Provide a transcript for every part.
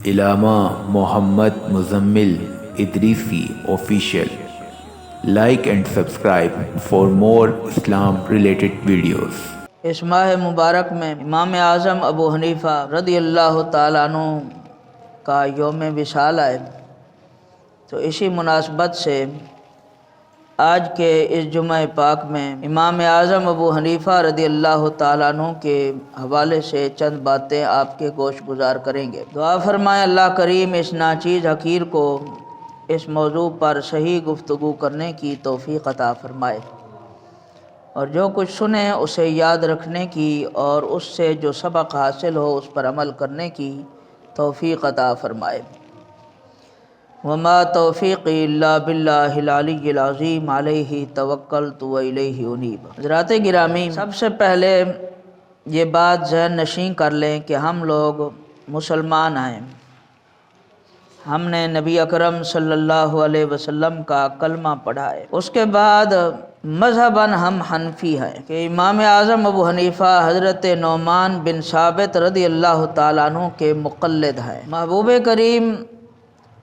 Allama Muhammad Muzammil Idrisi official. Like and subscribe for more Islam related videos. اس ماہ مبارک میں امام اعظم ابو حنیفہ رضی اللہ تعالیٰ عنہ کا یوم وصال ہے، تو اسی مناسبت سے آج کے اس جمعہ پاک میں امام اعظم ابو حنیفہ رضی اللہ تعالیٰ عنہ کے حوالے سے چند باتیں آپ کے گوش گزار کریں گے۔ دعا فرمائیں اللہ کریم اس ناچیز حقیر کو اس موضوع پر صحیح گفتگو کرنے کی توفیق عطا فرمائے، اور جو کچھ سنیں اسے یاد رکھنے کی اور اس سے جو سبق حاصل ہو اس پر عمل کرنے کی توفیق عطا فرمائے۔ وما توفیقی الا باللہ العلی العظیم علیہ توکلت و الیہ انیب۔ حضرات گرامی، سب سے پہلے یہ بات ذہن نشین کر لیں کہ ہم لوگ مسلمان ہیں، ہم نے نبی اکرم صلی اللہ علیہ وسلم کا کلمہ پڑھا ہے، اس کے بعد مذہباً ہم حنفی ہیں کہ امام اعظم ابو حنیفہ حضرت نعمان بن ثابت رضی اللہ تعالیٰ عنہ کے مقلد ہیں۔ محبوب کریم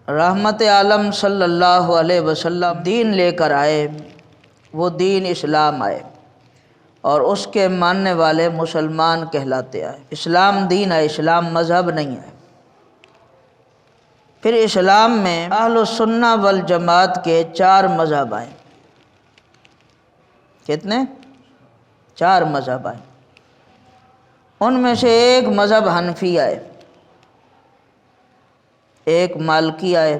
رحمت عالم صلی اللہ علیہ وسلم دین لے کر آئے، وہ دین اسلام آئے، اور اس کے ماننے والے مسلمان کہلاتے ہیں۔ اسلام دین ہے، اسلام مذہب نہیں ہے۔ پھر اسلام میں اہل السنہ والجماعت کے 4 مذہب ہیں۔ کتنے؟ 4 مذہب ہیں۔ ان میں سے ایک مذہب حنفی ہے، ایک مالکی ہے،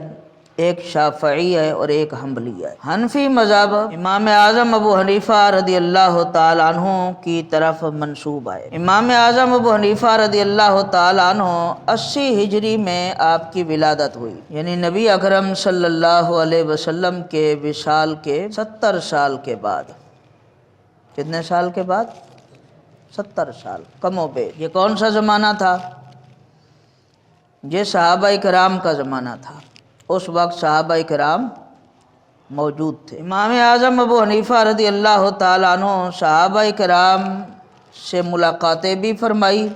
ایک شافعی ہے اور ایک حنبلی ہے۔ حنفی مذہب امام اعظم ابو حنیفہ رضی اللہ تعالیٰ عنہ کی طرف منسوب ہے۔ امام اعظم ابو حنیفہ رضی اللہ تعالیٰ عنہ 80 ہجری میں آپ کی ولادت ہوئی، یعنی نبی اکرم صلی اللہ علیہ وسلم کے وصال کے 70 سال کے بعد۔ کتنے سال کے بعد؟ 70 سال، کم و بیش۔ یہ کون سا زمانہ تھا؟ یہ صحابہ کرام کا زمانہ تھا، اس وقت صحابہ کرام موجود تھے۔ امام اعظم ابو حنیفہ رضی اللہ تعالیٰ عنہ صحابہ کرام سے ملاقاتیں بھی فرمائی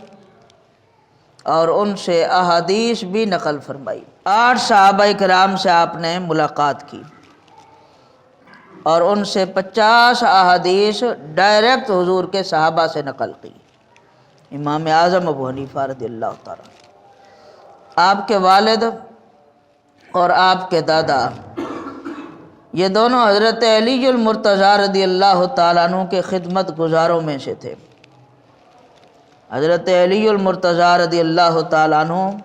اور ان سے احادیث بھی نقل فرمائی۔ 8 صحابہ کرام سے آپ نے ملاقات کی اور ان سے 50 احادیث ڈائریکٹ حضور کے صحابہ سے نقل کی۔ امام اعظم ابو حنیفہ رضی اللہ تعالیٰ عنہ، آپ کے والد اور آپ کے دادا، یہ دونوں حضرت علی المرتضیٰ رضی اللہ تعالیٰ عنہ کے خدمت گزاروں میں سے تھے۔ حضرت علی المرتضیٰ رضی اللہ تعالیٰ عنہ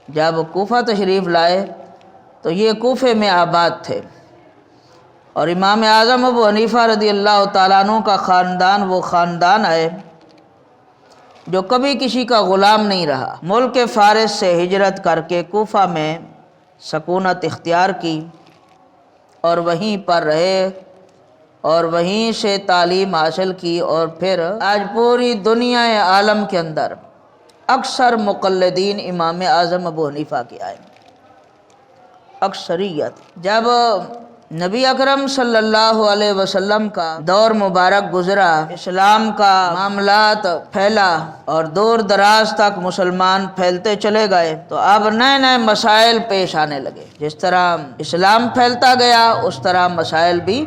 جب کوفہ تشریف لائے تو یہ کوفے میں آباد تھے، اور امام اعظم ابو حنیفہ رضی اللہ تعالیٰ عنہ کا خاندان وہ خاندان ہے جو کبھی کسی کا غلام نہیں رہا۔ ملک فارس سے ہجرت کر کے کوفہ میں سکونت اختیار کی اور وہیں پر رہے اور وہیں سے تعلیم حاصل کی، اور پھر آج پوری دنیا عالم کے اندر اکثر مقلدین امام اعظم ابو حنیفہ کے آئے، اکثریت۔ جب نبی اکرم صلی اللہ علیہ وسلم کا دور مبارک گزرا، اسلام کا معاملات پھیلا اور دور دراز تک مسلمان پھیلتے چلے گئے، تو اب نئے نئے مسائل پیش آنے لگے۔ جس طرح اسلام پھیلتا گیا اس طرح مسائل بھی۔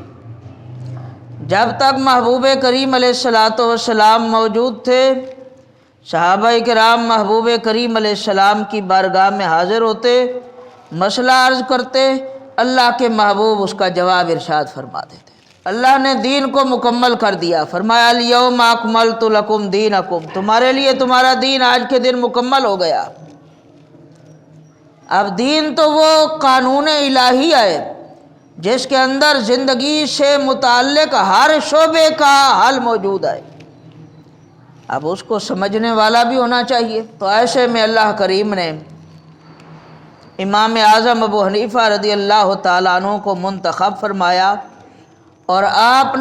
جب تک محبوب کریم علیہ الصلاۃ والسلام موجود تھے، صحابہ کرام محبوب کریم علیہ السلام کی بارگاہ میں حاضر ہوتے، مسئلہ عرض کرتے، اللہ کے محبوب اس کا جواب ارشاد فرما دیتے۔ اللہ نے دین کو مکمل کر دیا، فرمایا الیوم اکملت لکم دینکم، تمہارے لیے تمہارا دین آج کے دن مکمل ہو گیا۔ اب دین تو وہ قانون الہی ہے جس کے اندر زندگی سے متعلق ہر شعبے کا حل موجود ہے، اب اس کو سمجھنے والا بھی ہونا چاہیے۔ تو ایسے میں اللہ کریم نے امام اعظم ابو حنیفہ رضی اللہ تعالیٰ عنہ کو منتخب فرمایا، اور آپ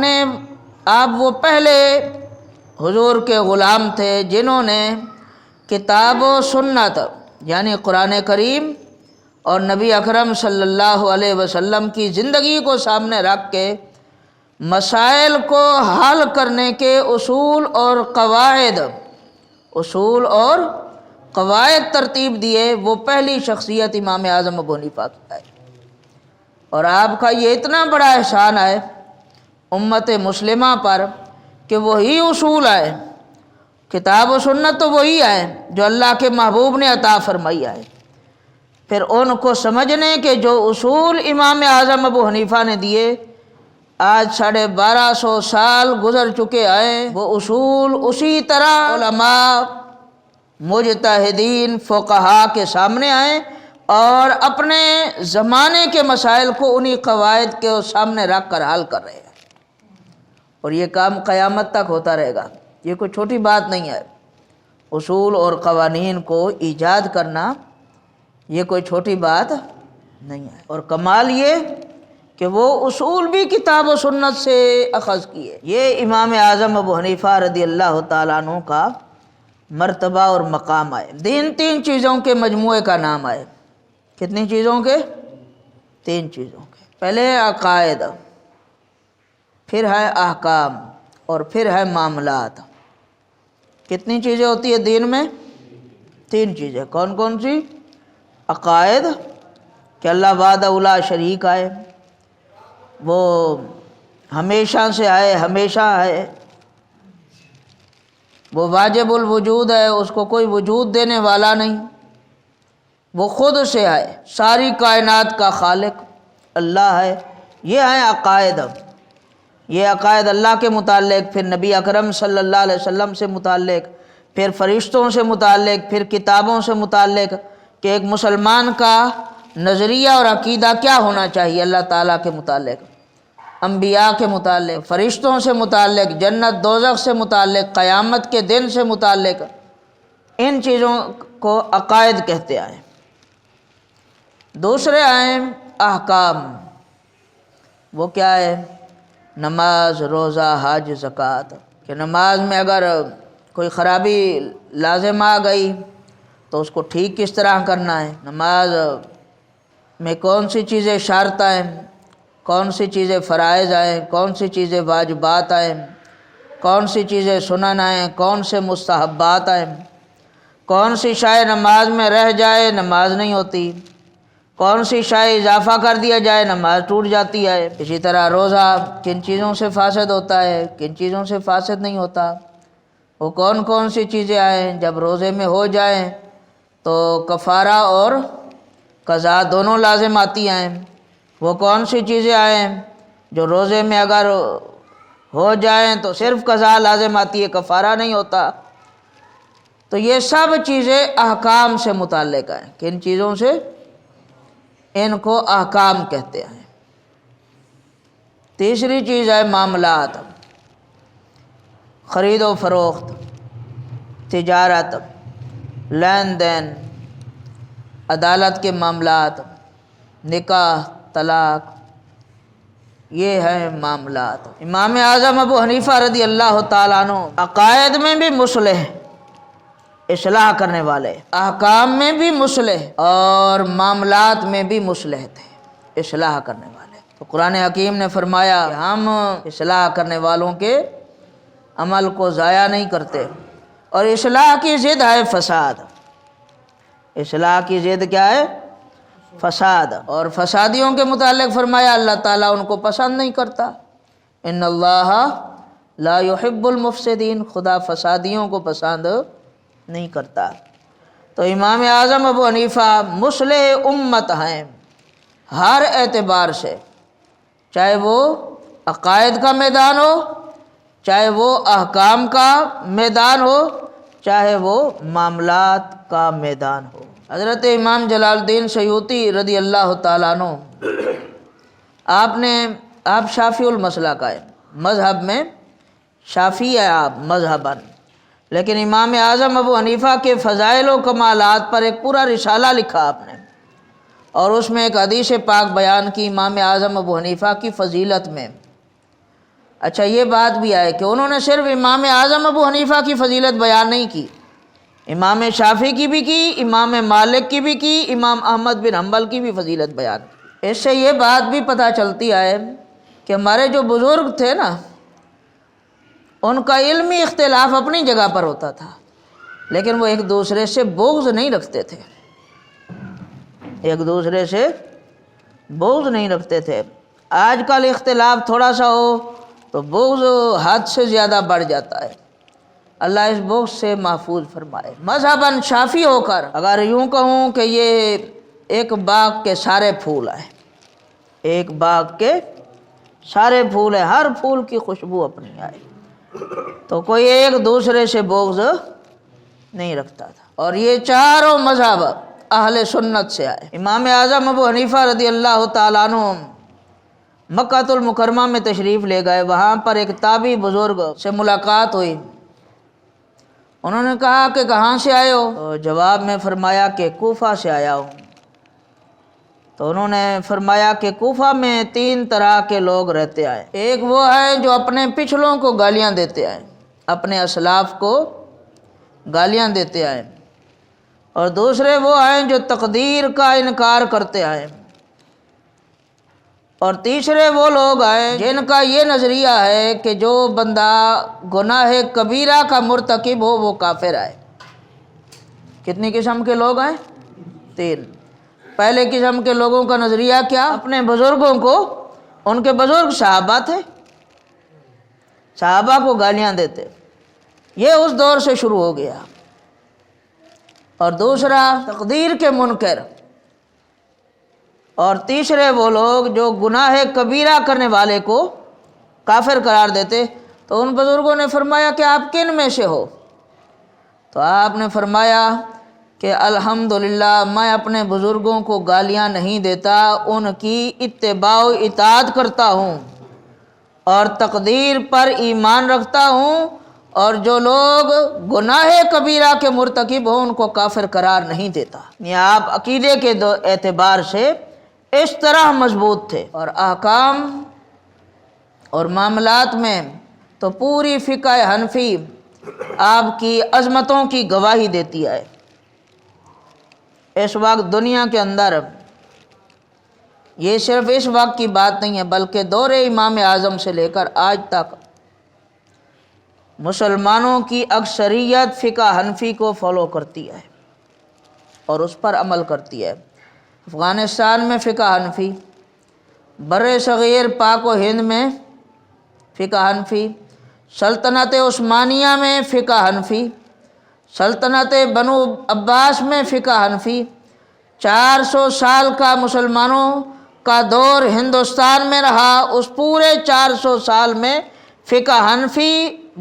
وہ پہلے حضور کے غلام تھے جنہوں نے کتاب و سنت یعنی قرآن کریم اور نبی اکرم صلی اللہ علیہ وسلم کی زندگی کو سامنے رکھ کے مسائل کو حل کرنے کے اصول اور قواعد ترتیب دیے، وہ پہلی شخصیت امام اعظم ابو حنیفہ کی ہے۔ اور آپ کا یہ اتنا بڑا احسان ہے امت مسلمہ پر کہ وہی اصول ہے، کتاب و سنت تو وہی ہے جو اللہ کے محبوب نے عطا فرمائی ہے، پھر ان کو سمجھنے کے جو اصول امام اعظم ابو حنیفہ نے دیے، آج 1250 سال گزر چکے ہیں، وہ اصول اسی طرح علماء مجتہدین فقہا کے سامنے آئیں اور اپنے زمانے کے مسائل کو انہی قواعد کے سامنے رکھ کر حل کر رہے ہیں، اور یہ کام قیامت تک ہوتا رہے گا۔ یہ کوئی چھوٹی بات نہیں ہے، اصول اور قوانین کو ایجاد کرنا یہ کوئی چھوٹی بات نہیں ہے، اور کمال یہ کہ وہ اصول بھی کتاب و سنت سے اخذ کیے۔ یہ امام اعظم ابو حنیفہ رضی اللہ تعالیٰ عنہ کا مرتبہ اور مقام ہے۔ دین 3 چیزوں کے مجموعے کا نام ہے۔ کتنی چیزوں کے؟ 3 چیزوں کے۔ پہلے عقائد، پھر ہے احکام، اور پھر ہے معاملات۔ کتنی چیزیں ہوتی ہیں دین میں؟ 3 چیزیں۔ کون کون سی؟ عقائد کہ اللہ وحدہ لا شریک ہے، وہ ہمیشہ سے ہے، ہمیشہ ہے، وہ واجب الوجود ہے، اس کو کوئی وجود دینے والا نہیں، وہ خود سے ہے، ساری کائنات کا خالق اللہ ہے۔ یہ ہیں عقائد۔ یہ عقائد اللہ کے متعلق، پھر نبی اکرم صلی اللہ علیہ وسلم سے متعلق، پھر فرشتوں سے متعلق، پھر کتابوں سے متعلق، کہ ایک مسلمان کا نظریہ اور عقیدہ کیا ہونا چاہیے اللہ تعالیٰ کے متعلق، انبیاء کے متعلق، فرشتوں سے متعلق، جنت دوزخ سے متعلق، قیامت کے دن سے متعلق۔ ان چیزوں کو عقائد کہتے ہیں۔ دوسرے ہیں احکام۔ وہ کیا ہے؟ نماز، روزہ، حج، زکوٰۃ۔ کہ نماز میں اگر کوئی خرابی لازم آ گئی تو اس کو ٹھیک کس طرح کرنا ہے، نماز میں کون سی چیزیں شرط ہیں، کون سی چیزیں فرائض ہیں، کون سی چیزیں واجبات ہیں، کون سی چیزیں سنن ہیں، کون سے مستحبات ہیں، کون سی شے نماز میں رہ جائے نماز نہیں ہوتی، کون سی شے اضافہ کر دیا جائے نماز ٹوٹ جاتی ہے۔ اسی طرح روزہ کن چیزوں سے فاسد ہوتا ہے، کن چیزوں سے فاسد نہیں ہوتا، وہ کون کون سی چیزیں آئیں، جب روزے میں ہو جائیں تو کفارہ اور قضا دونوں لازم آتی ہیں، وہ کون سی چیزیں آئیں جو روزے میں اگر ہو جائیں تو صرف قضا لازم آتی ہے، کفارہ نہیں ہوتا۔ تو یہ سب چیزیں احکام سے متعلق ہیں۔ کن چیزوں سے؟ ان کو احکام کہتے ہیں۔ تیسری چیز ہے معاملات، خرید و فروخت، تجارت، لین دین، عدالت کے معاملات، نکاح، طلاق، یہ ہیں معاملات۔ امام اعظم ابو حنیفہ رضی اللہ تعالیٰ عنہ عقائد میں بھی مصلح، اصلاح کرنے والے، احکام میں بھی مصلح اور معاملات میں بھی مصلح تھے، اصلاح کرنے والے۔ تو قرآن حکیم نے فرمایا کہ ہم اصلاح کرنے والوں کے عمل کو ضائع نہیں کرتے، اور اصلاح کی ضد ہے فساد۔ اصلاح کی ضد کیا ہے؟ فساد۔ اور فسادیوں کے متعلق فرمایا اللہ تعالیٰ ان کو پسند نہیں کرتا، ان اللہ لا يحب المفسدین، خدا فسادیوں کو پسند نہیں کرتا۔ تو امام اعظم ابو حنیفہ مصلح امت ہیں ہر اعتبار سے، چاہے وہ عقائد کا میدان ہو، چاہے وہ احکام کا میدان ہو، چاہے وہ معاملات کا میدان ہو۔ حضرت امام جلال الدین سیوطی رضی اللہ تعالیٰ عنہ، آپ شافعی المسلک کا ہے، مذہب میں شافعی ہے آپ مذہباً، لیکن امام اعظم ابو حنیفہ کے فضائل و کمالات پر ایک پورا رسالہ لکھا آپ نے، اور اس میں ایک حدیث پاک بیان کی امام اعظم ابو حنیفہ کی فضیلت میں۔ اچھا یہ بات بھی ہے کہ انہوں نے صرف امام اعظم ابو حنیفہ کی فضیلت بیان نہیں کی، امام شافعی کی بھی کی، امام مالک کی بھی کی، امام احمد بن حنبل کی بھی فضیلت بیان کی۔ اس سے یہ بات بھی پتہ چلتی ہے کہ ہمارے جو بزرگ تھے نا، ان کا علمی اختلاف اپنی جگہ پر ہوتا تھا، لیکن وہ ایک دوسرے سے بغض نہیں رکھتے تھے، ایک دوسرے سے بغض نہیں رکھتے تھے۔ آج کل اختلاف تھوڑا سا ہو تو بغض حد سے زیادہ بڑھ جاتا ہے، اللہ اس بغض سے محفوظ فرمائے۔ مذہباً شافی ہو کر اگر یوں کہوں کہ یہ ایک باغ کے سارے پھول ہیں، ایک باغ کے سارے پھول ہیں، ہر پھول کی خوشبو اپنی آئے، تو کوئی ایک دوسرے سے بغض نہیں رکھتا تھا۔ اور یہ چاروں مذہب اہل سنت سے آئے۔ امام اعظم ابو حنیفہ رضی اللہ تعالیٰ عنہ مکہ المکرمہ میں تشریف لے گئے، وہاں پر ایک تابعی بزرگ سے ملاقات ہوئی۔ انہوں نے کہا کہ کہاں سے آئے ہو؟ تو جواب میں فرمایا کہ کوفہ سے آیا ہوں۔ تو انہوں نے فرمایا کہ کوفہ میں 3 طرح کے لوگ رہتے آئے، ایک وہ ہیں جو اپنے پچھلوں کو گالیاں دیتے آئے، اپنے اسلاف کو گالیاں دیتے آئے، اور دوسرے وہ ہیں جو تقدیر کا انکار کرتے آئے، اور تیسرے وہ لوگ ہیں جن کا یہ نظریہ ہے کہ جو بندہ گناہ کبیرہ کا مرتکب ہو وہ کافر ہے۔ کتنی قسم کے لوگ ہیں؟ 3۔ پہلے قسم کے لوگوں کا نظریہ کیا؟ اپنے بزرگوں کو، ان کے بزرگ صحابہ تھے، صحابہ کو گالیاں دیتے، یہ اس دور سے شروع ہو گیا۔ اور دوسرا تقدیر کے منکر، اور تیسرے وہ لوگ جو گناہ کبیرہ کرنے والے کو کافر قرار دیتے۔ تو ان بزرگوں نے فرمایا کہ آپ کن میں سے ہو؟ تو آپ نے فرمایا کہ الحمدللہ میں اپنے بزرگوں کو گالیاں نہیں دیتا، ان کی اتباع و اطاعت کرتا ہوں اور تقدیر پر ایمان رکھتا ہوں، اور جو لوگ گناہ کبیرہ کے مرتکب ہوں ان کو کافر قرار نہیں دیتا۔ یعنی آپ عقیدے کے اعتبار سے اس طرح مضبوط تھے، اور احکام اور معاملات میں تو پوری فقہ حنفی آپ کی عظمتوں کی گواہی دیتی ہے۔ اس وقت دنیا کے اندر یہ صرف اس وقت کی بات نہیں ہے بلکہ دور امام اعظم سے لے کر آج تک مسلمانوں کی اکثریت فقہ حنفی کو فالو کرتی ہے اور اس پر عمل کرتی ہے۔ افغانستان میں فقہ حنفی، بر صغیر پاک و ہند میں فقہ حنفی، سلطنت عثمانیہ میں فقہ حنفی، سلطنت بنو عباس میں فقہ حنفی، 400 سال کا مسلمانوں کا دور ہندوستان میں رہا، اس پورے 400 سال میں فقہ حنفی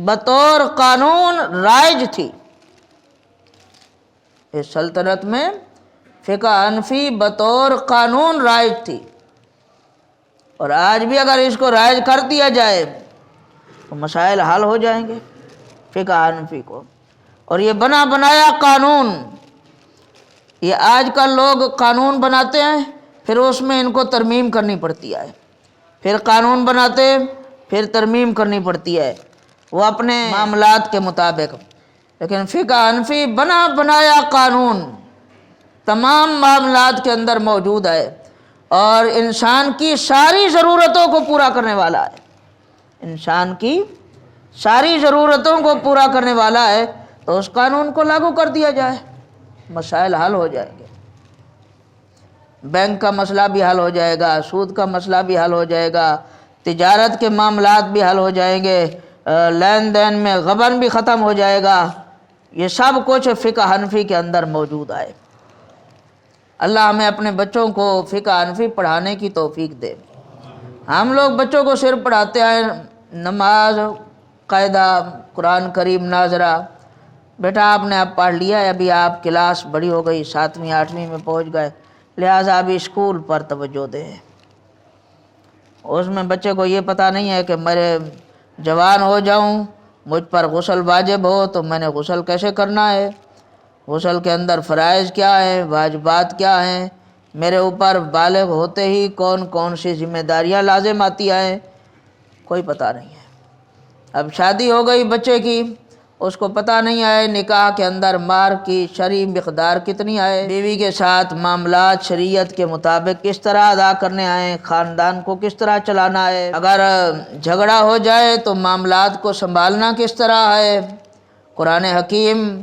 بطور قانون رائج تھی۔ اس سلطنت میں فقہ حنفی بطور قانون رائج تھی، اور آج بھی اگر اس کو رائج کر دیا جائے تو مسائل حل ہو جائیں گے فقہ حنفی کو۔ اور یہ بنا بنایا قانون، یہ آج کل لوگ قانون بناتے ہیں پھر اس میں ان کو ترمیم کرنی پڑتی ہے، پھر قانون بناتے پھر ترمیم کرنی پڑتی ہے وہ اپنے معاملات کے مطابق۔ لیکن فقہ حنفی بنا بنایا قانون تمام معاملات کے اندر موجود ہے، اور انسان کی ساری ضرورتوں کو پورا کرنے والا ہے، انسان کی ساری ضرورتوں کو پورا کرنے والا ہے، تو اس قانون کو لاگو کر دیا جائے، مسائل حل ہو جائیں گے۔ بینک کا مسئلہ بھی حل ہو جائے گا، سود کا مسئلہ بھی حل ہو جائے گا، تجارت کے معاملات بھی حل ہو جائیں گے، لین دین میں غبن بھی ختم ہو جائے گا۔ یہ سب کچھ فقہ حنفی کے اندر موجود ہے۔ اللہ ہمیں اپنے بچوں کو فقہ حنفی پڑھانے کی توفیق دے۔ ہم لوگ بچوں کو صرف پڑھاتے ہیں نماز، قاعدہ، قرآن کریم، ناظرہ، بیٹا آپ نے اب پڑھ لیا ہے، ابھی آپ کلاس بڑی ہو گئی، 7ویں 8ویں میں پہنچ گئے، لہٰذا ابھی اسکول پر توجہ دیں۔ اس میں بچے کو یہ پتہ نہیں ہے کہ میرے جوان ہو جاؤں، مجھ پر غسل واجب ہو تو میں نے غسل کیسے کرنا ہے، غسل کے اندر فرائض کیا ہیں، واجبات کیا ہیں، میرے اوپر بالغ ہوتے ہی کون کون سی ذمہ داریاں لازم آتی ہیں، کوئی پتہ نہیں ہے۔ اب شادی ہو گئی بچے کی، اس کو پتہ نہیں ہے نکاح کے اندر مہر کی شرعی مقدار کتنی ہے، بیوی کے ساتھ معاملات شریعت کے مطابق کس طرح ادا کرنے ہیں، خاندان کو کس طرح چلانا ہے، اگر جھگڑا ہو جائے تو معاملات کو سنبھالنا کس طرح ہے۔ قرآن حکیم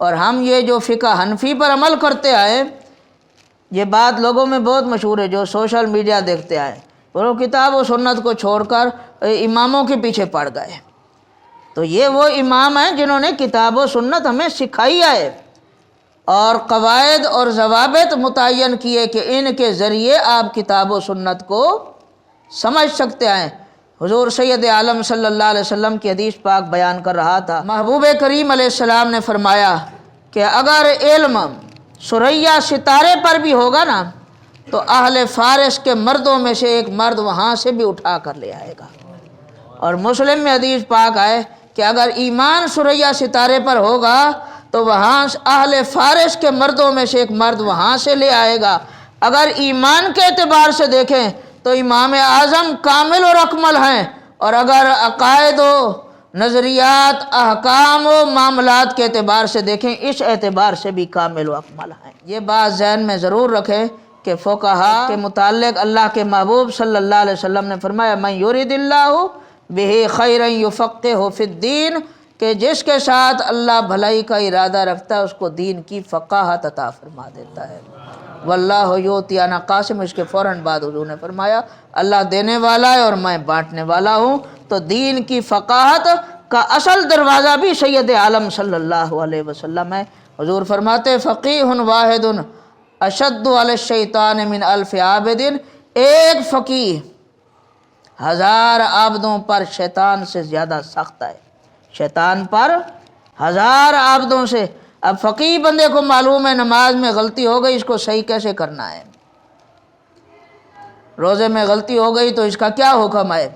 اور ہم یہ جو فقہ حنفی پر عمل کرتے آئے، یہ بات لوگوں میں بہت مشہور ہے جو سوشل میڈیا دیکھتے آئے، وہ کتاب و سنت کو چھوڑ کر اماموں کے پیچھے پڑ گئے۔ تو یہ وہ امام ہیں جنہوں نے کتاب و سنت ہمیں سکھائی ہے اور قواعد اور ضوابط متعین کیے کہ ان کے ذریعے آپ کتاب و سنت کو سمجھ سکتے ہیں۔ حضور سید عالم صلی اللہ علیہ وسلم کی حدیث پاک بیان کر رہا تھا، محبوب کریم علیہ السلام نے فرمایا کہ اگر علم ثریا ستارے پر بھی ہوگا نا تو اہل فارس کے مردوں میں سے ایک مرد وہاں سے بھی اٹھا کر لے آئے گا۔ اور مسلم میں حدیث پاک ہے کہ اگر ایمان ثریا ستارے پر ہوگا تو وہاں اہل فارس کے مردوں میں سے ایک مرد وہاں سے لے آئے گا۔ اگر ایمان کے اعتبار سے دیکھیں تو امام اعظم کامل اور اکمل ہیں، اور اگر عقائد و نظریات، احکام و معاملات کے اعتبار سے دیکھیں اس اعتبار سے بھی کامل و اکمل ہیں۔ یہ بات ذہن میں ضرور رکھیں کہ فقہا کے متعلق اللہ کے محبوب صلی اللہ علیہ وسلم نے فرمایا من یرید اللہ بہ خیرا یفقہہ فی الدین، کہ جس کے ساتھ اللہ بھلائی کا ارادہ رکھتا ہے اس کو دین کی فقاہت عطا فرما دیتا ہے۔ واللہ یؤتی، انا قاسم، اس کے فوراً بعد حضور نے فرمایا اللہ دینے والا ہے اور میں بانٹنے والا ہوں۔ تو دین کی فقاہت کا اصل دروازہ بھی سید عالم صلی اللہ علیہ وسلم ہے۔ حضور فرماتے فقیہ واحد اشد علی الشیطان من الف عابد، ایک فقیہ 1000 عابدوں پر شیطان سے زیادہ سخت ہے، شیطان پر 1000 عابدوں سے۔ اب فقیہ بندے کو معلوم ہے نماز میں غلطی ہو گئی، اس کو صحیح کیسے کرنا ہے، روزے میں غلطی ہو گئی تو اس کا کیا حکم ہے،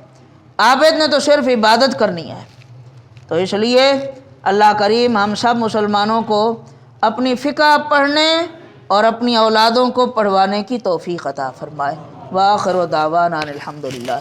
عابد نے تو صرف عبادت کرنی ہے۔ تو اس لیے اللہ کریم ہم سب مسلمانوں کو اپنی فقہ پڑھنے اور اپنی اولادوں کو پڑھوانے کی توفیق عطا فرمائے۔ وآخر دعوانا الحمدللہ۔